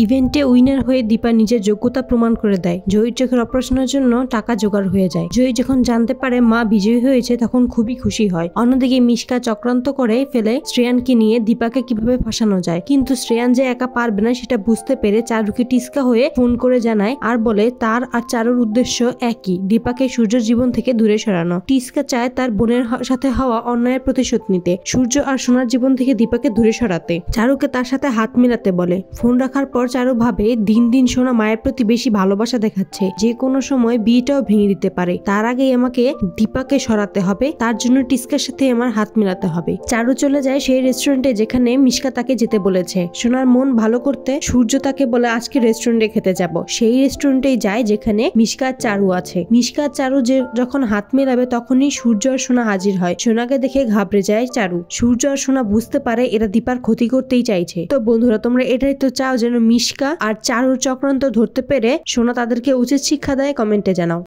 ইভেন্টে উইনার হয়ে দীপা নিজের যোগ্যতা প্রমাণ করে দেয়। জয়ীর চোখের অপারেশনের জন্য টাকা জোগাড় হয়ে যায়। জয়ী যখন জানতে পারে মা বিজয়ী হয়েছে তখন খুবই খুশি হয়। অন্যদিকে মিশকা চক্রান্ত করে ফেলে শ্রেয়ানকে নিয়ে দীপাকে কিভাবে ফাঁসানো যায়, কিন্তু শ্রেয়ান যে একা পারবে না সেটা বুঝতে পেরে চারুকে টিস্কা হয়ে ফোন করে জানায় আর বলে তার আর চারুর উদ্দেশ্য একই, দীপাকে সূর্যের জীবন থেকে দূরে সরানো। টিস্কা চায় তার বোনের সাথে হওয়া অন্যায়ের প্রতিশোধ নিতে, সূর্য আর সোনার জীবন থেকে দীপাকে দূরে সরাতে। চারুকে তার সাথে হাত মিলাতে বলে। ফোন রাখার পর চারু ভাবে দিন দিন সোনা মায়ের প্রতি বেশি ভালোবাসা দেখাচ্ছে, যে কোনো সময় বিয়েটাও ভেঙে দিতে পারে। তার আগেই আমাকে দীপাকে সরাতে হবে, তার জন্য টিস্কার সাথে আমার হাত মিলাতে হবে। চারু চলে যায় সেই রেস্টুরেন্টে যেখানে মিশকা তাকে যেতে বলেছে। সোনার মন ভালো করতে সূর্য তাকে বলে আজকে রেস্টুরেন্টে খেতে যাব। সেই রেস্টুরেন্টেই যায় যেখানে মিশকা আর চারু আছে। মিশকা আর চারু যখন হাত মেলাবে তখনই সূর্য আর সোনা হাজির হয়। সোনাকে দেখে ঘাবড়ে যায় চারু। সূর্য আর সোনা বুঝতে পারে এরা দীপার ক্ষতি করতেই চাইছে। তো বন্ধুরা, তোমরা এটাই তো চাও যেন মিশকা আর চারুর চক্রান্ত ধরতে পেরে সোনা তাদেরকে উচিত শিক্ষা দেয়? কমেন্টে জানাও।